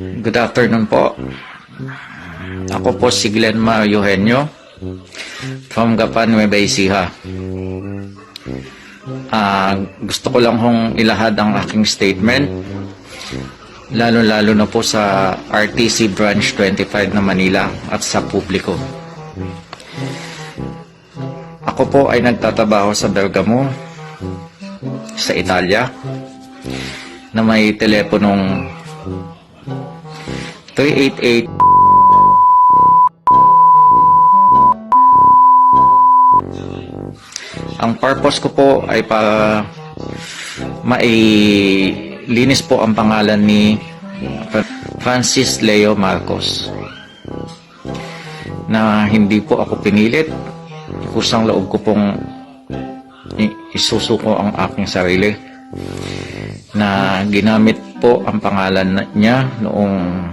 Good afternoon po. Ako po si Glenmar Eugenio from Gapan, Nueva Ecija. Gusto ko lang hong ilahad ang aking statement, lalo-lalo na po sa RTC Branch 25 na Manila at sa publiko. Ako po ay nagtatrabaho sa Bergamo, sa Italia, na may teleponong 388. Ang purpose ko po ay para mailinis po ang pangalan ni Francis Leo Marcos, na hindi po ako pinilit. Kusang loob ko pong isusuko ang aking sarili, na ginamit po ang pangalan niya noong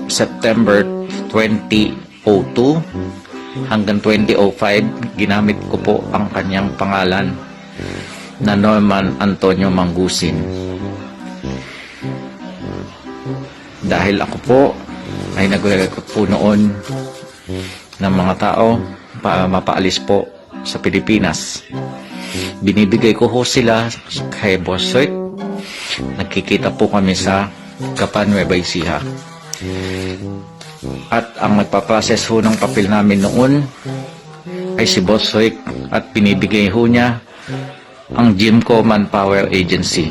September 2002 hanggang 2005. Ginamit ko po ang kanyang pangalan na Norman Antonio Mangusin, dahil ako po ay nagre-recruit po noon ng mga tao para mapaalis po sa Pilipinas. Binibigay ko ho sila kay Boss Rick. Nagkikita po kami sa Gapan, Nueva Ecija. At ang nagpaprocess ho ng papel namin noon ay si Boss Rick, at binibigay ho niya ang Jimco Manpower Agency,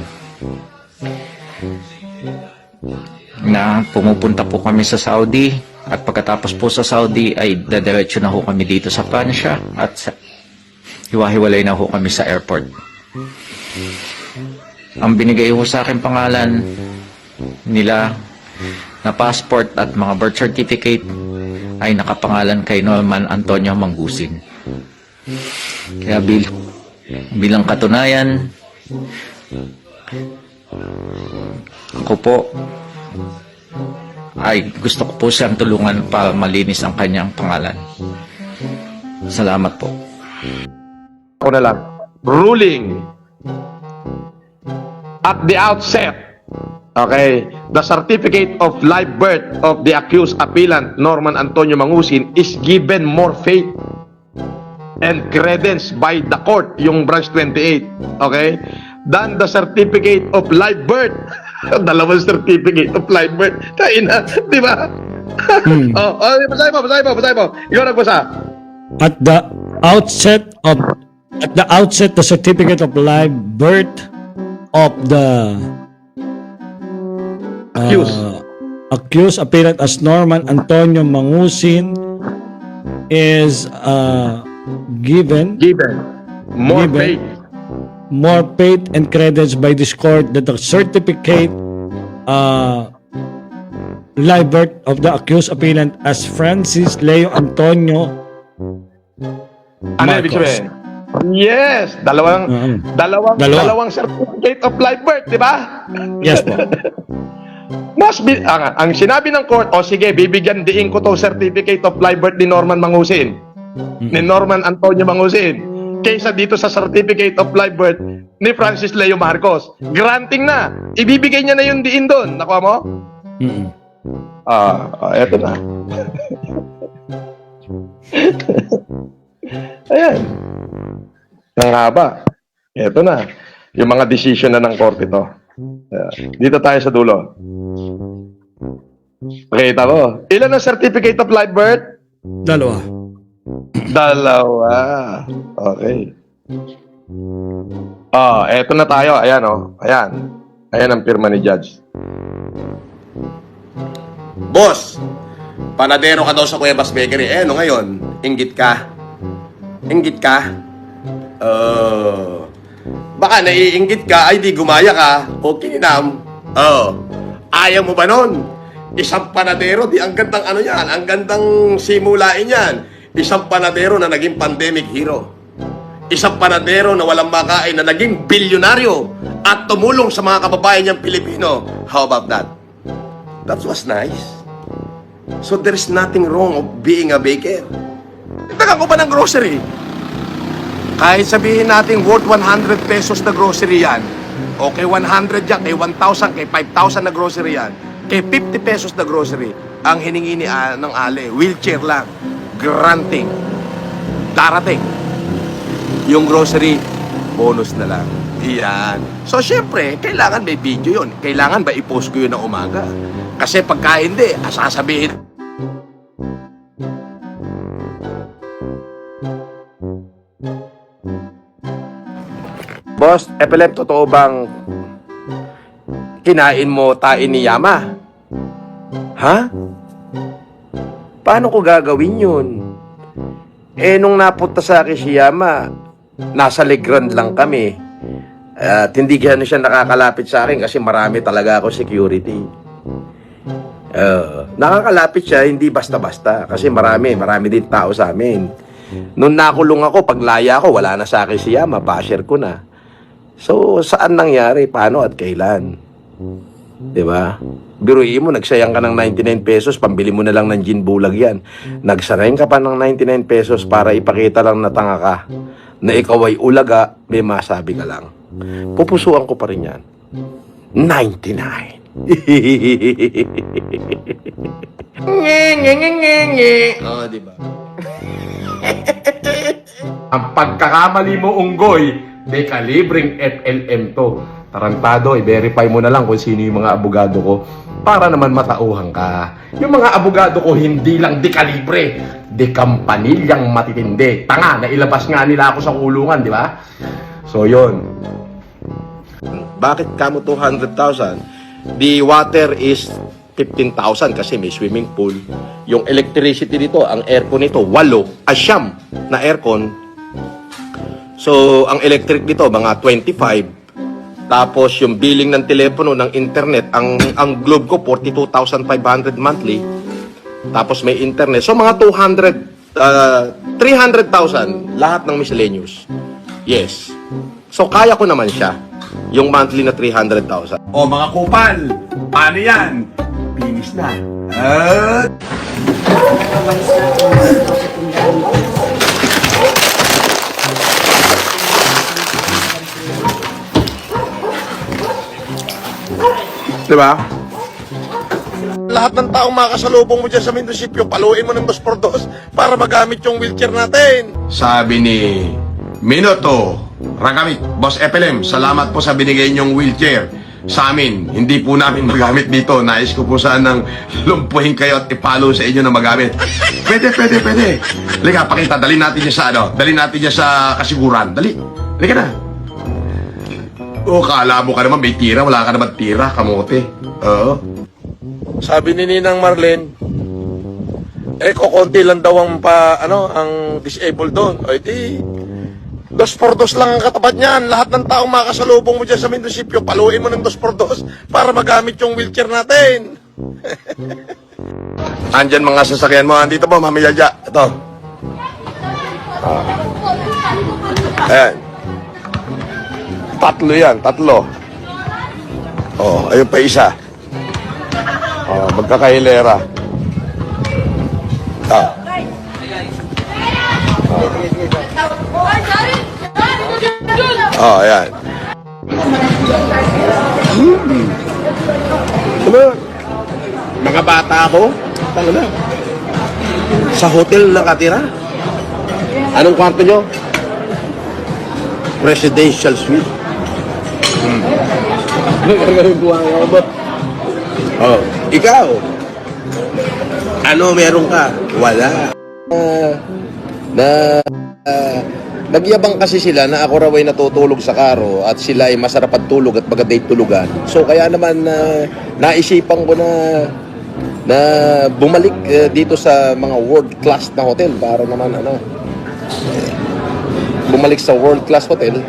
na pumupunta po kami sa Saudi, at pagkatapos po sa Saudi ay dadiretso na ho kami dito sa Pransya, at hiwa-hiwalay na ho kami sa airport. Ang binigay ho sa akin pangalan nila na passport at mga birth certificate ay nakapangalan kay Norman Antonio Mangusin. Kaya bilang katunayan, ako po ay gusto ko po siyang tulungan para malinis ang kanyang pangalan. Salamat po. Ako na lang. Ruling at the outset, okay, the certificate of live birth of the accused appellant Norman Antonio Mangusin is given more faith and credence by the court, yung branch 28, okay, than the certificate of live birth. Dalawang certificate of live birth. Kaina, di ba? Basahin mo. Ikaw nagbasa. At the outset, the certificate of live birth of the accused appeared as Norman Antonio Mangusin is given more faith and credence by this court that the certificate live birth of the accused appellant as Francis Leo Antonio Ano ibig sabihin? Yes, dalawang certificate of live birth, di ba? Yes po. Ang sinabi ng court, o sige, bibigyan diin ko to certificate of live birth ni Norman Mangusin, ni Norman Antonio Mangusin, kaysa dito sa certificate of live birth ni Francis Leo Marcos. Granting na. Ibibigay niya na yung diin doon. Nakuha mo? Eto na. Ayan. Ang haba. Eto na. Yung mga decision na ng court ito. Dito tayo sa dulo. Pakita ko. Ilan ang certificate of live birth? Dalawa. Okay. Eto na tayo. Ayan, Ayan. Ayan ang pirma ni Judge. Boss, panadero ka daw sa Cuevas Bakery. Ngayon, inggit ka. Baka naiinggit ka, ay di gumaya ka, o kininam. Ayaw mo ba nun? Isang panadero, di ang gandang ano yan, ang gandang simulain yan. Isang panadero na naging pandemic hero. Isang panadero na walang makain na naging bilyonaryo at tumulong sa mga kababayan niyang Pilipino. How about that? That was nice. So there is nothing wrong of being a baker. Nagtagan ko pa ng grocery. Kahit sabihin natin worth 100 pesos na grocery yan, o kay 100 yan, kay 1,000, kay 5,000 na grocery yan, kay 50 pesos na grocery, ang hiningi ni ng Ale, wheelchair lang, granting, darating. Yung grocery, bonus na lang. Iyan. So, syempre, kailangan may video yun. Kailangan ba i-post ko yun ng umaga? Kasi pagka hindi, sasabihin. Boss, Epilep, totoo bang kinain mo tain ni Yama? Ha? Paano ko gagawin yun? Eh, nung napunta sa akin si Yama, nasa Legrand lang kami. At hindi gano'n siya nakakalapit sa akin kasi marami talaga ako security. Nakakalapit siya, hindi basta-basta. Kasi marami din tao sa amin. Nung nakulong ako, paglaya ko, wala na sa akin si Yama, basher ko na. So, saan nangyari? Paano at kailan? Diba? Biruin mo, nagsayang ka ng 99 pesos, pambili mo na lang ng gin bulag yan. Nagsarayin ka pa ng 99 pesos para ipakita lang na tanga ka. Na ikaw ay ulaga, may masabi ka lang. Pupusuan ko pa rin yan. 99. Oh, diba? Ang pagkakamali mo, Unggoy, de kalibreng FLM to. Tarantado, i-verify mo na lang kung sino yung mga abogado ko para naman matauhan ka. Yung mga abogado ko hindi lang de kalibre, de kampanilyang matitindi. Tanga, nailabas nga nila ako sa kulungan, di ba? So, yun. Bakit kamo 200,000? The water is 15,000 kasi may swimming pool. Yung electricity dito, ang aircon nito, 8, asyam na aircon. So, ang electric dito, mga 25. Tapos, yung billing ng telepono, ng internet, ang globe ko, 42,500 monthly. Tapos, may internet. So, mga 300,000, lahat ng miscellaneous. Yes. So, kaya ko naman siya. Yung monthly na 300,000. O mga kupal, paano yan? Finish na. Diba? Lahat ng taong makasalubong mo dyan sa munisipyo, paluin mo ng 2x2 para magamit yung wheelchair natin. Sabi ni Minoto Ragamit, Boss Epilem, salamat po sa binigay niyong wheelchair sa amin. Hindi po namin magamit dito. Nais ko po sanang lumpuhin kayo at ipalo sa inyo na magamit. Pwede. Halika, pakita. Dali natin niya sa Dali natin niya sa kasiguran. Dali. Halika na. O, kala mo ka naman may tira. Wala ka naman tira. Kamote. Oo. Sabi ni Ninang Marlene, kukonti lang daw ang ang disabled doon. O edi, 2x2 lang ang katapat niyan. Lahat ng taong makasalubong mo dyan sa munisipyo, paluin mo ng 2x2 para magamit yung wheelchair natin. Andyan mga sasakyan mo. Andito po, Mami Yaja. Ito. Ayan. 3 yan, 3. Oh, ayun pa isa. Oh, magkakahilera. Oh, ayan. Mga bata ako, talaga. Sa hotel nakatira. Anong kwarto nyo? Presidential suite. Oh, ikaw. Ano meron ka? Wala. Nagyabang kasi sila na ako raw ay natutulog sa karo at sila ay masarap at tulog at magaday tulugan. So kaya naman naisipan ko na bumalik dito sa mga world class na hotel para naman bumalik sa world class hotel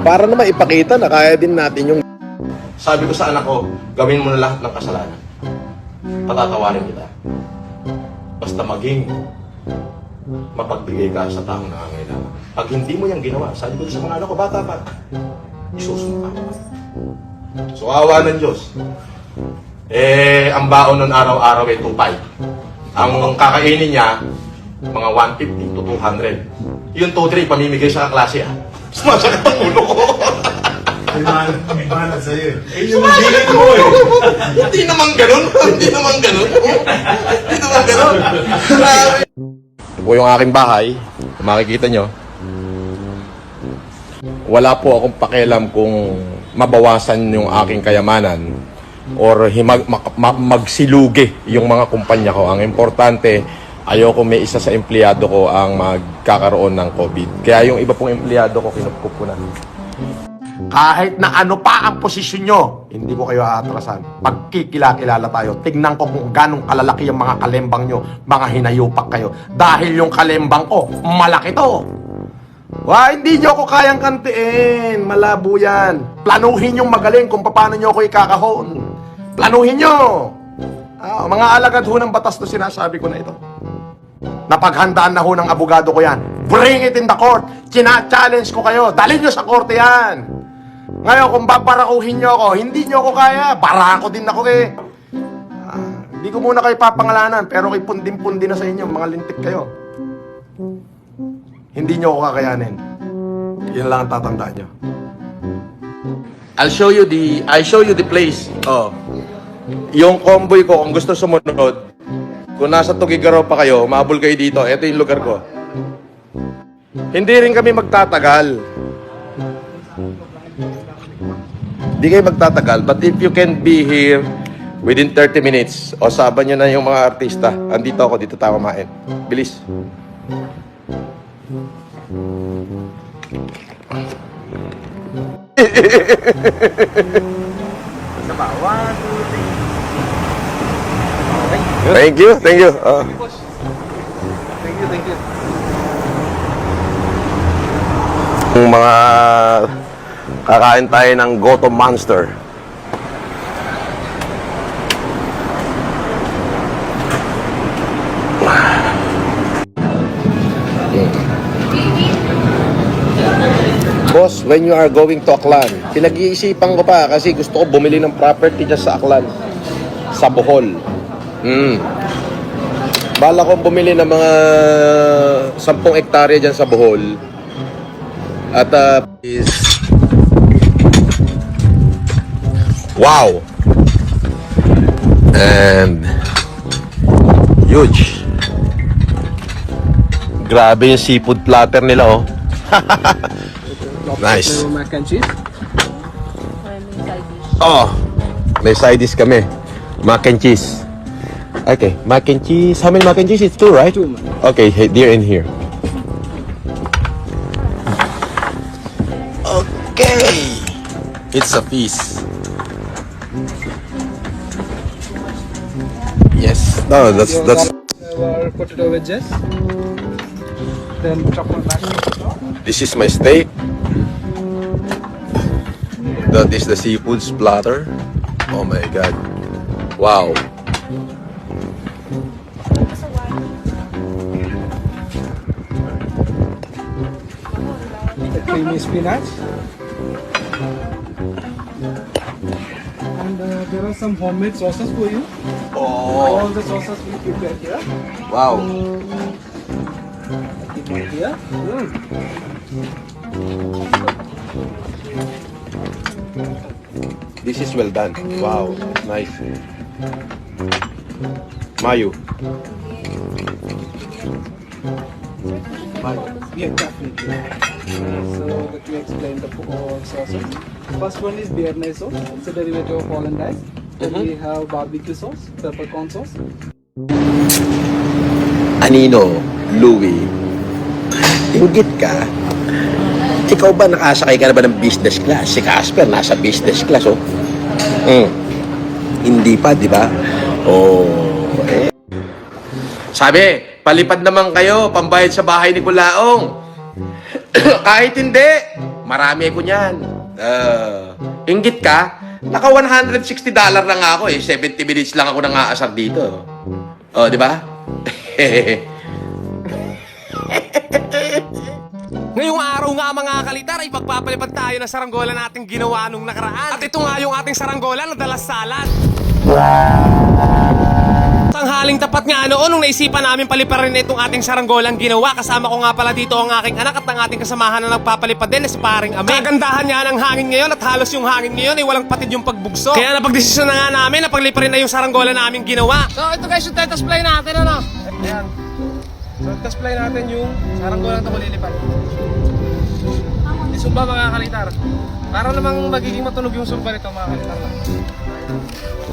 para naman ipakita na kaya din natin yung. Sabi ko sa anak ko, gawin mo na lahat ng kasalanan. Patatawarin kita. Basta maging mapagbigay ka sa taong nangangailangan. Pag hindi mo yung ginawa, sabi ko sa mga anak ko, bata pa, isusumpa mo. So, awa ng Diyos. Ang baon nun araw-araw ay 2.5. Ang kakainin niya, mga 150 to 200. Yung 2-3, pamimigay sa klase, ah. Sumasakit ang ulo ko. Banat sa'yo eh. Sumasakit ang ulo ko. Hindi naman ganun. Hindi naman ganun. Hindi naman ganun. Grabe. Ito po yung aking bahay. Kung makikita nyo. Wala po akong pakialam kung mabawasan yung aking kayamanan or magsilugi yung mga kumpanya ko. Ang importante, ayoko may isa sa empleyado ko ang magkakaroon ng COVID. Kaya yung iba pong empleyado ko, kinupkup ko na. Kahit na ano pa ang posisyon nyo, hindi ko kayo aatrasan. Pagkikilala tayo, tignan ko kung ganong kalalaki yung mga kalembang nyo, mga hinayupak kayo. Dahil yung kalembang ko, malaki to. Hindi nyo ako kayang kantiin. Malabo yan. Planuhin yung magaling kung paano nyo ako ikakahon. Planuhin nyo. Mga alagad ho ng batas to sinasabi ko na ito. Napaghandaan na ho ng abogado ko yan. Bring it in the court. China-challenge ko kayo. Dalhin nyo sa korte yan. Ngayon, kung babarakuhin nyo ako, hindi nyo ako kaya. Barako din ako eh. Hindi ko muna kayo papangalanan, pero kay pundim-pundi na sa inyo, mga lintik kayo. Hindi nyo ako kakayanin. Yan lang ang tatandaan nyo. I show you the place. Oh. Yung convoy ko, kung gusto sumunod, kung nasa Tugigaraw pa kayo, umabol kayo dito, ito yung lugar ko. Hindi rin kami magtatagal. Hindi kayo magtatagal, but if you can be here within 30 minutes, o saban nyo na yung mga artista, andito ako, dito tayo kumain. Bilis. Thank you. Thank you. Yung mga kakain tayo ng Goto Monster. Boss, when you are going to Aklan, pinag-iisipan ko pa kasi gusto ko bumili ng property dyan sa Aklan, sa Bohol. Bala ko bumili ng mga 10 hektarya dyan sa Bohol. At wow! And huge! Grabe yung seafood platter nila, oh. Nice. Mac and cheese. Oh, may side dish kami. Mac and cheese. Okay, mac and cheese. How many mac and cheese? It's 2, right? 2. Okay, they're in here. Okay. It's a feast. Yes. No, that's Our potato wedges. Then chocolate mac and cheese. This is my steak. That is the seafood splatter. Oh my god. Wow. The creamy spinach. And there are some homemade sauces for you. Oh, All the sauces we prepare here. wow. Keep it here. This is well done. Wow, nice. Mayo. Yeah, definitely. So let me explain the sauces. First one is Béarnaise sauce. It's a derivative of hollandaise. Then we have barbecue sauce, peppercorn sauce. Anino, Louie, inggit ka. Ikaw ba nakasakay ka na ba ng business class? Si Casper nasa business class, oh. Hindi pa, di ba? Oh, eh. Sabi, palipad naman kayo, pambayad sa bahay ni Kulaong. Kahit hindi, marami ko niyan. Inggit ka? Naka $160 na nga ako eh. 70 minutes lang ako nang aasar dito. Oh, di ba? Ngayong araw nga mga kalitar ay pagpapalipad tayo ng saranggola nating ginawa nung nakaraan. At ito nga yung ating saranggola na dalas salad. Tanghaling tapat nga noon nung naisipan namin paliparin na itong ating saranggolang ginawa. Kasama ko nga pala dito ang aking anak at ang ating kasamahan na nagpapalipad din na si Paring Ame. Kagandahan nga ng hangin ngayon at halos yung hangin ngayon ay walang patid yung pagbugso. Kaya napagdesisyon na nga namin na pagliparin na yung saranggola namin ginawa. So ito guys yung test play natin ano. Ayan. So test play natin yung saranggolang ito kulilipad. Isumba mga kalitar. Para namang magiging matunog yung sumba nito mga kalitar.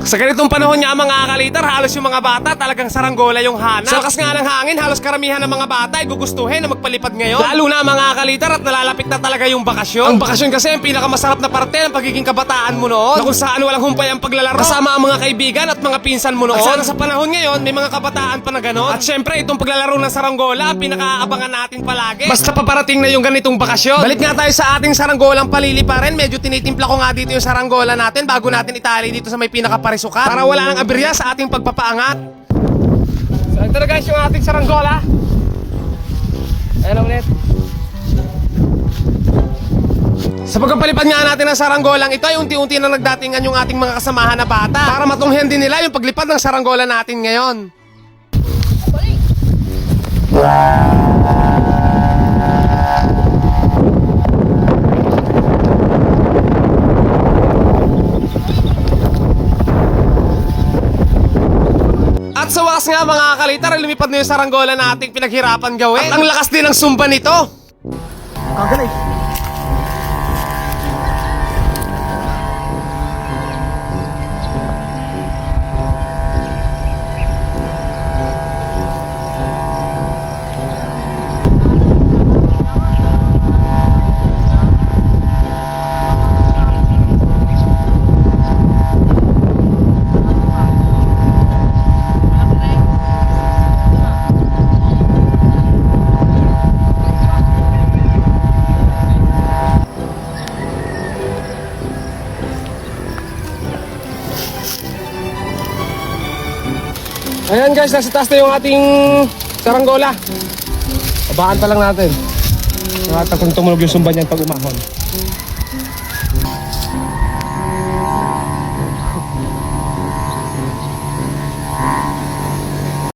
Sa ganitong panahon nga mga kalitar, halos yung mga bata talagang saranggola yung hanap. Sa lakas nga ng hangin, halos karamihan ng mga bata ay gugustuhin na magpalipad ngayon. Lalo na mga kalitar at nalalapit na talaga yung bakasyon. Ang bakasyon kasi ang pinakamasarap na parte ng pagiging kabataan mo noon. Na kung saan walang humpay ang paglalaro. Kasama ang mga kaibigan at mga pinsan mo noon. At sana sa panahon ngayon, may mga kabataan pa na ganon. At syempre, itong paglalaro ng saranggola, pinakaabangan natin palagi. Basta paparating na yung ganitong bakasyon. Balik nga tayo sa ating saranggolang paliliparin. Medyo tinitimpla ko nga dito yung saranggola natin bago natin itali dito sa may pinakaparisukat para wala nang aberya sa ating pagpapaangat. So ito na guys yung ating saranggola. Ayan ulit. Sa pagpapalipad nga natin ng saranggolang ito ay unti-unti na nagdatingan yung ating mga kasamahan na bata para matunghayan din nila yung paglipad ng saranggola natin ngayon. At sa wakas nga mga kalitar, lumipad na yung saranggola nating pinaghirapan gawin. At ang lakas din ng sumba nito. Ang galing. Ayan guys, nasa taas na yung ating saranggola. Babaan pa lang natin. Kung tumunog yung sumba niyan pag umahon.